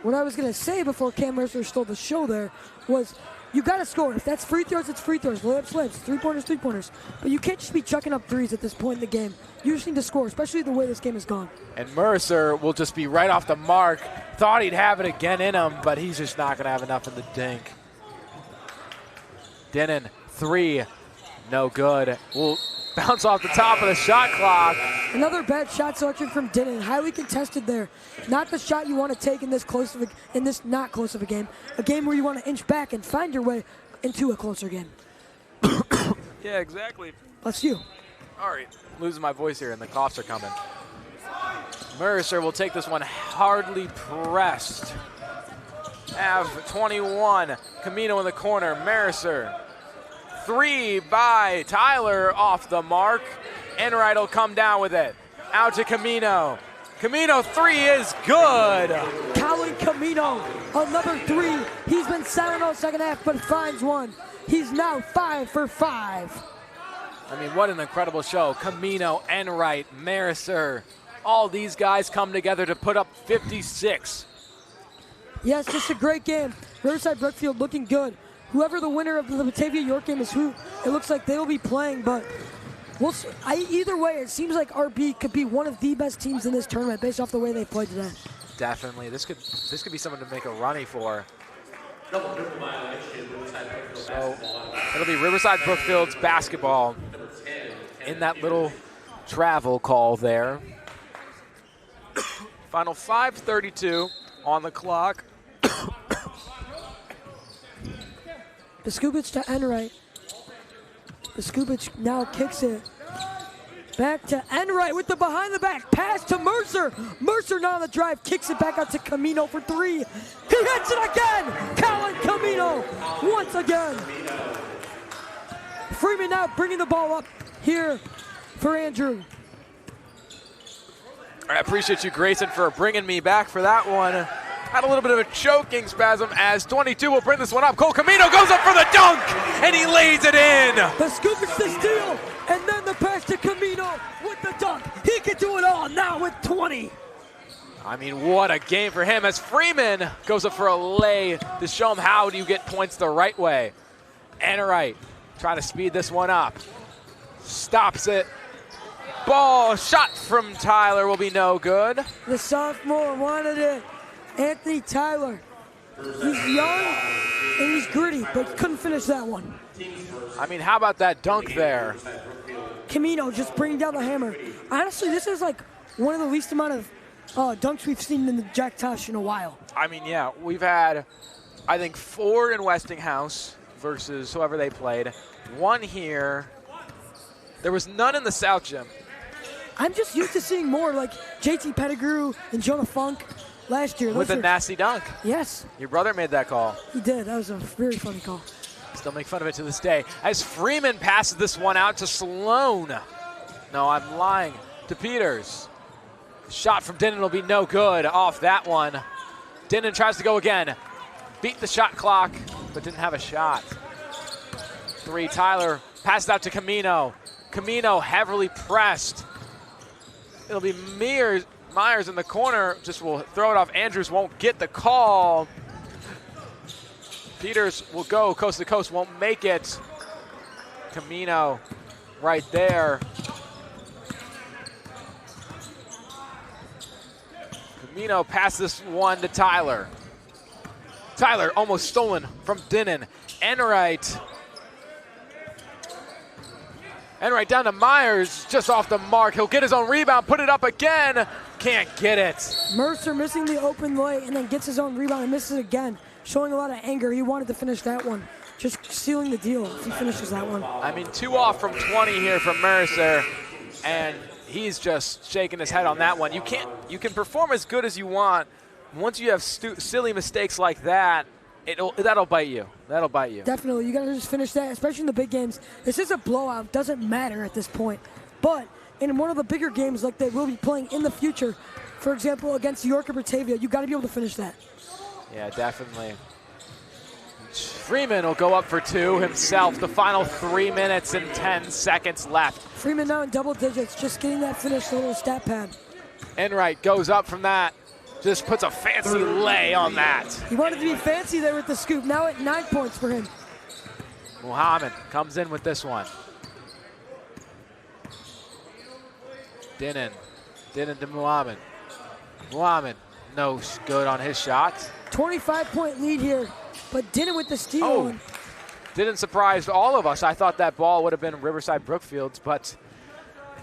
C: What I was going to say before Cam Mercer stole the show there was you got to score. If that's free throws, it's free throws. Layups, layups. Three-pointers, three-pointers. But you can't just be chucking up threes at this point in the game. You just need to score, especially the way this game has gone.
B: And Mercer will just be right off the mark. Thought he'd have it again in him, but he's just not going to have enough in the dink. Dinnan, three, no good. Will bounce off the top of the shot clock.
C: Another bad shot selection from Dinnan. Highly contested there. Not the shot you want to take in this not close of a game. A game where you want to inch back and find your way into a closer game.
B: Yeah, exactly.
C: That's you.
B: All right, losing my voice here and the coughs are coming. Mercer will take this one hardly pressed. Have 21, Camino in the corner, Mercer. Three by Tyler off the mark. Enright will come down with it. Out to Camino. Camino, three is good.
C: Colin Camino, another three. He's been silent all second half, but finds one. He's now 5 for 5.
B: I mean, what an incredible show. Camino, Enright, Mercer. All these guys come together to put up 56.
C: Yes, just a great game. Riverside-Brookfield looking good. Whoever the winner of the Batavia York game is, who it looks like they will be playing, but we'll see. Either way, it seems like RB could be one of the best teams in this tournament based off the way they played today.
B: Definitely. This could be someone to make a running for. So it'll be Riverside-Brookfield's basketball in that little travel call there. Final 5:32 on the clock.
C: Biskupic to Enright. Biskupic now kicks it. Back to Enright with the behind the back pass to Mercer. Mercer now on the drive, kicks it back out to Camino for three. He hits it again. Colin Camino once again. Freeman now bringing the ball up here for Andrew.
B: I appreciate you, Grayson, for bringing me back for that one. Had a little bit of a choking spasm as 22 will bring this one up. Cole Camino goes up for the dunk, and he lays it in.
C: Biskupic the steal, and then the pass to Camino with the dunk. He can do it all now with 20.
B: I mean, what a game for him as Freeman goes up for a lay to show him how do you get points the right way. Enright trying to speed this one up. Stops it. Ball shot from Tyler will be no good.
C: The sophomore wanted it. Anthony Tyler. He's young and he's gritty, but couldn't finish that one.
B: I mean, how about that dunk there?
C: Camino just bringing down the hammer. Honestly, this is like one of the least amount of dunks we've seen in the Jack Tosh in a while.
B: I mean, yeah, we've had, I think, 4 in Westinghouse versus whoever they played. 1 here. There was none in the South Gym.
C: I'm just used to seeing more like JT Pettigrew and Jonah Funk last year.
B: With a nasty dunk.
C: Yes.
B: Your brother made that call.
C: He did. That was a very funny call.
B: Still make fun of it to this day. As Freeman passes this one out to Sloan. No, I'm lying. To Peters. Shot from Dinnan will be no good off that one. Dinnan tries to go again. Beat the shot clock, but didn't have a shot. 3, Tyler passes out to Camino. Camino heavily pressed. It'll be Myers in the corner, just will throw it off. Andrews won't get the call. Peters will go coast to coast, won't make it. Camino right there. Camino passes this one to Tyler. Tyler almost stolen from Dinnan. Enright. Enright down to Myers, just off the mark. He'll get his own rebound, put it up again. Can't get it.
C: Mercer missing the open lay and then gets his own rebound and misses again. Showing a lot of anger. He wanted to finish that one. Just sealing the deal if he finishes that one.
B: I mean, 2 off from 20 here from Mercer. And he's just shaking his head on that one. You can perform as good as you want. Once you have silly mistakes like that, that'll bite you. That'll bite you.
C: Definitely. You got to just finish that, especially in the big games. This is a blowout. Doesn't matter at this point. But in one of the bigger games like they will be playing in the future, for example, against York or Batavia, you got to be able to finish that.
B: Yeah, definitely. Freeman will go up for 2 himself. The final 3 minutes and 10 seconds left.
C: Freeman now in double digits, just getting that finish, a little stat pad.
B: Enright goes up from that. Just puts a fancy lay on that.
C: He wanted to be fancy there with the scoop. Now at 9 points for him.
B: Muhammad comes in with this one. Dinnan to Muhammad. Muhammad, no good on his shot.
C: 25-point lead here, but Dinnan with the steal.
B: Oh, didn't surprise all of us. I thought that ball would have been Riverside-Brookfield's, but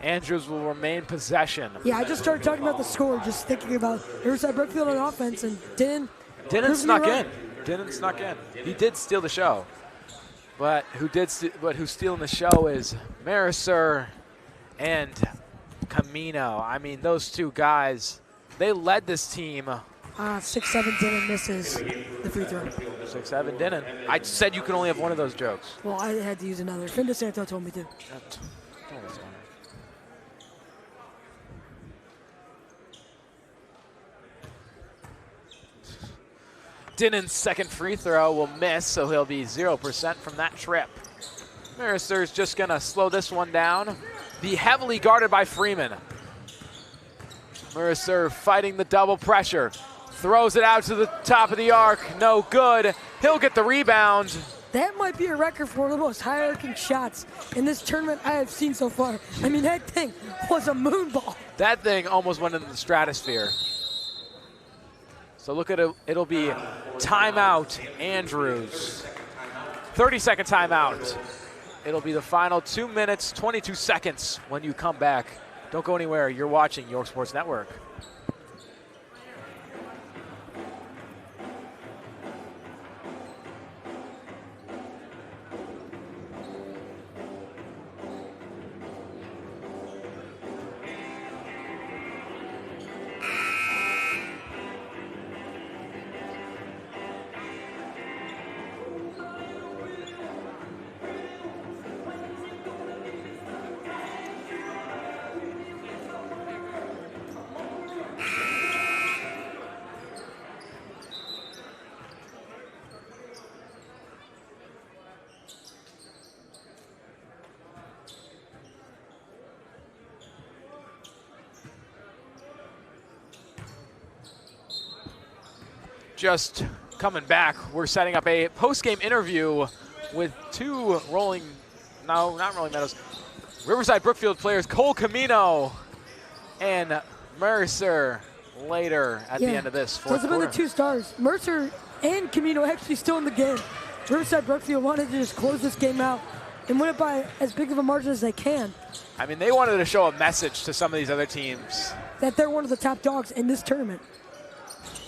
B: Andrews will remain possession.
C: Yeah, I just started talking about the score, just thinking about Riverside-Brookfield on offense, and Dinnan
B: snuck in. Dinnan snuck in. He did steal the show, but who's stealing the show is Mercer and Camino. I mean, those 2 guys, they led this team.
C: 6'7" Dinnan misses the free throw.
B: 6'7" Dinnan. I said you can only have one of those jokes.
C: Well, I had to use another. DeSanto told me to.
B: Dinnan's second free throw will miss, so he'll be 0% from that trip. Mercer's just going to slow this one down. Be heavily guarded by Freeman. Mercer fighting the double pressure. Throws it out to the top of the arc. No good. He'll get the rebound.
C: That might be a record for one of the most high-arcing shots in this tournament I have seen so far. I mean, that thing was a moon ball.
B: That thing almost went into the stratosphere. So look at it. It'll be timeout, Andrews. 30-second timeout. It'll be the final 2 minutes, 22 seconds when you come back. Don't go anywhere. You're watching York Sports Network. Just coming back, we're setting up a post-game interview with 2 Riverside-Brookfield players, Cole Camino and Mercer, later at the end of this fourth
C: quarter. Those have been the 2 stars. Mercer and Camino actually still in the game. Riverside-Brookfield wanted to just close this game out and win it by as big of a margin as they can.
B: I mean, they wanted to show a message to some of these other teams.
C: That they're one of the top dogs in this tournament.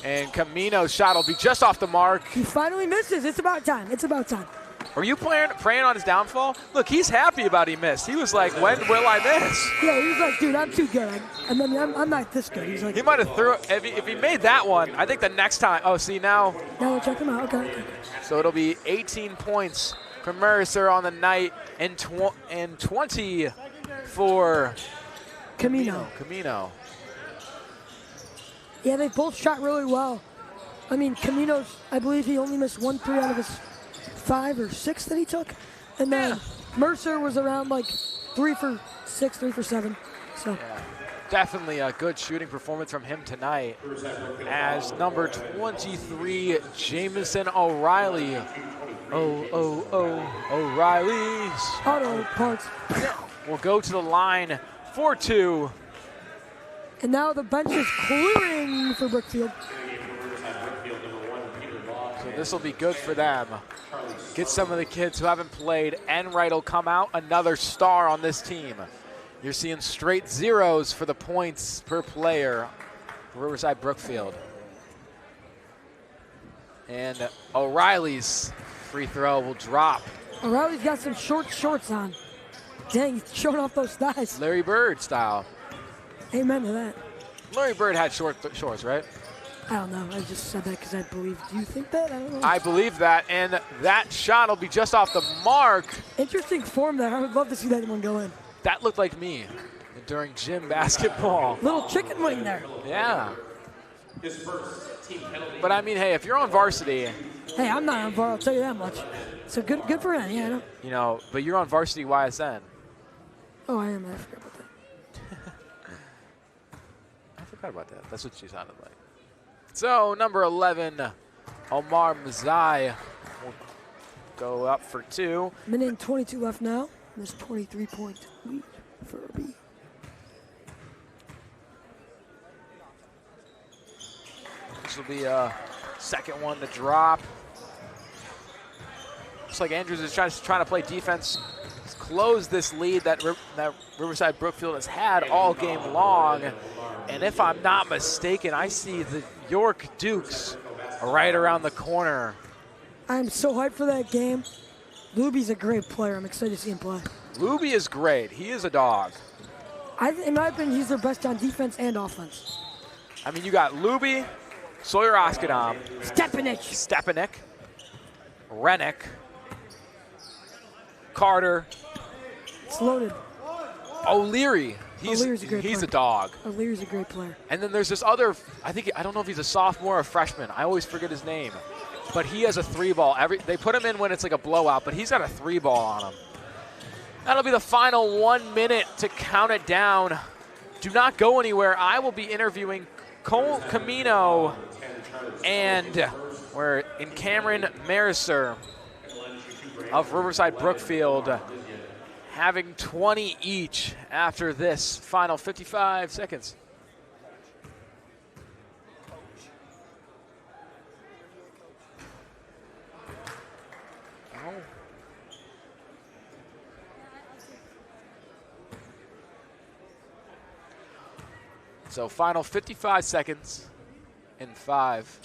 B: And Camino's shot will be just off the mark.
C: He finally misses. It's about time. It's about time.
B: Were you praying on his downfall? Look, he's happy about he missed. He was like, when will I miss?
C: Yeah, he was like, dude, I'm too good. I'm not this good. He's like,
B: he might have threw it. If he made that one, I think the next time. Oh, see, now.
C: Now we'll check him out. Okay.
B: So it'll be 18 points for Mercer on the night and 20 for Camino.
C: Yeah, they both shot really well. I mean, Camino's, I believe he only missed 1 3 out of his 5 or 6 that he took. And then Mercer was around like 3 for 6, 3 for 7. So
B: definitely a good shooting performance from him tonight. As number 23, Jamison O'Reilly. O'Reilly's
C: auto parts
B: will go to the line for 2.
C: And now the bench is clearing for Brookfield.
B: So So this will be good for them. Get some of the kids who haven't played. Enright will come out, another star on this team. You're seeing straight zeros for the points per player for Riverside-Brookfield. And O'Reilly's free throw will drop.
C: O'Reilly's got some short shorts on. Dang, he's showing off those thighs.
B: Larry Bird style.
C: Amen to that.
B: Larry Bird had shorts, right?
C: I don't know. I just said that because I believe. Do you think that? I don't know.
B: I believe that, and that shot will be just off the mark.
C: Interesting form there. I would love to see that one go in.
B: That looked like me during gym basketball.
C: Little chicken wing there.
B: Yeah.
A: His first team penalty.
B: But I mean, hey, if you're on varsity.
C: Hey, I'm not on VAR, I'll tell you that much. So good for him, yeah. I know.
B: You know, but you're on varsity YSN.
C: Oh, I am. I forgot about that.
B: I forgot about that. That's what she sounded like. So, number 11, Omar Mazai will go up for 2.
C: Minute and 22 left now. There's 23-point lead for B.
B: This will be a second one to drop. Looks like Andrews is trying to play defense, close this lead that Riverside-Brookfield has had all game long. And if I'm not mistaken, I see the York Dukes right around the corner.
C: I'm so hyped for that game. Luby's a great player. I'm excited to see him play.
B: Luby is great. He is a dog.
C: In my opinion, he's their best on defense and offense.
B: I mean, you got Luby, Sawyer Oskadam, Stepanik, Rennick, Carter.
C: It's loaded.
B: O'Leary.
C: O'Leary's a great
B: he's
C: player.
B: a dog.
C: O'Leary's a great player.
B: And then there's this other, I don't know if he's a sophomore or a freshman. I always forget his name. But he has a 3-ball. They put him in when it's like a blowout, but he's got a 3-ball on him. That'll be the final 1 minute to count it down. Do not go anywhere. I will be interviewing Cole Camino and we're in Cameron Mariser of Riverside-Brookfield, having 20 each after this final 55 seconds. So final 55 seconds in 5.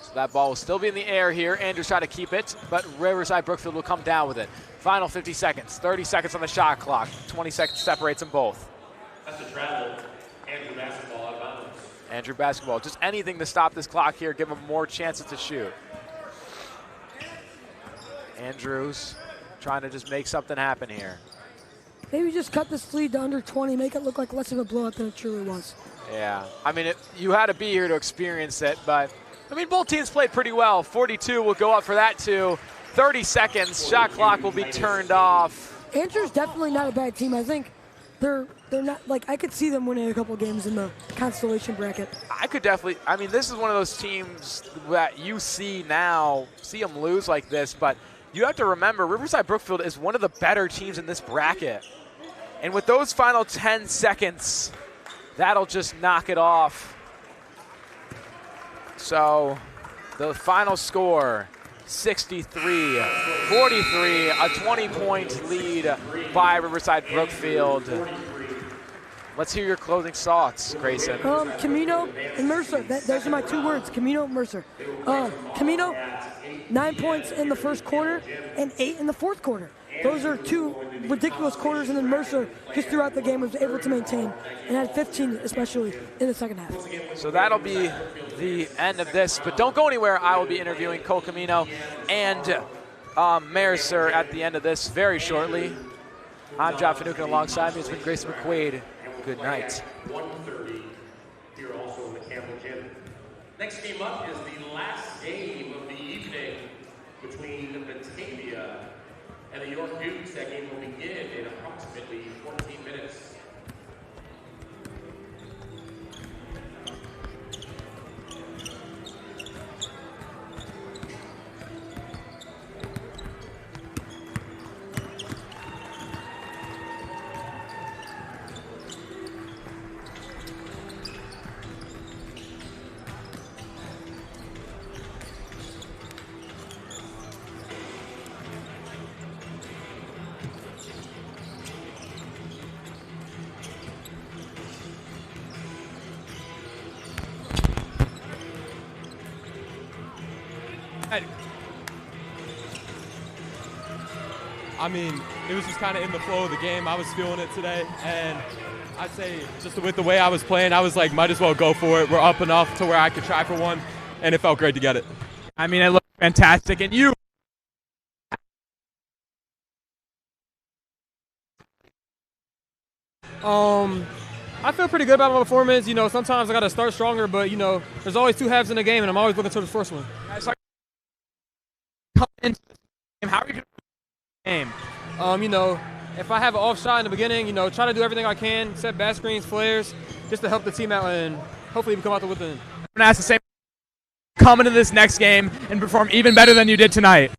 B: So that ball will still be in the air here. Andrews trying to keep it, but Riverside-Brookfield will come down with it. Final 50 seconds, 30 seconds on the shot clock. 20 seconds separates them both.
A: That's the travel. Andrew basketball out of bounds.
B: Andrew basketball, just anything to stop this clock here, give him more chances to shoot. Andrews trying to just make something happen here.
C: Maybe just cut this lead to under 20, make it look like less of a blowout than it truly was.
B: Yeah, I mean, you had to be here to experience it, but I mean, both teams played pretty well. 42 will go up for that too. 30 seconds, shot clock will be turned off.
C: Andrew's definitely not a bad team. I think they're not, like, I could see them winning a couple games in the constellation bracket.
B: I could definitely, I mean, this is one of those teams that you see now, see them lose like this, but you have to remember, Riverside-Brookfield is one of the better teams in this bracket. And with those final 10 seconds, that'll just knock it off. So the final score, 63-43, a 20-point lead by Riverside-Brookfield. Let's hear your closing thoughts, Grayson.
C: Camino and Mercer, those are my 2 words, Camino and Mercer. Camino, 9 points in the first quarter and 8 in the fourth quarter. Those are 2 ridiculous quarters, and then Mercer just throughout the game was able to maintain and had 15 especially in the second half.
B: So that'll be the end of this, but don't go anywhere. I will be interviewing Cole Camino and Mariser at the end of this very shortly. I'm John Finucane, alongside me. It's been Grayson McQuaid. Good night.
A: 1:30 here also in the Campbell Gym. Next game up is the last game of the evening between Batavia and the York Dukes. That game will begin in approximately 14 minutes.
D: I mean, it was just kind of in the flow of the game. I was feeling it today, and I'd say just with the way I was playing, I was like, might as well go for it. We're up enough to where I could try for one, and it felt great to get it.
E: I mean, it looked fantastic. And you?
F: I feel pretty good about my performance. You know, sometimes I got to start stronger, but, you know, there's always two halves in the game, and I'm always looking to the first one.
E: Come into the game. How are you going to play the game?
F: You know, if I have an off shot in the beginning, you know, try to do everything I can, set back screens, flares, just to help the team out and hopefully we come out with the win.
E: I'm going to ask the same. Come into this next game and perform even better than you did tonight.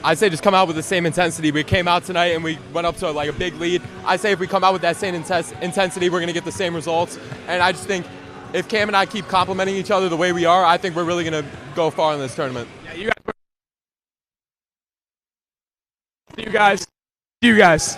D: I'd say just come out with the same intensity. We came out tonight and we went up to like a big lead. I say if we come out with that same intensity, we're going to get the same results. And I just think if Cam and I keep complimenting each other the way we are, I think we're really going to go far in this tournament.
E: Yeah, you guys.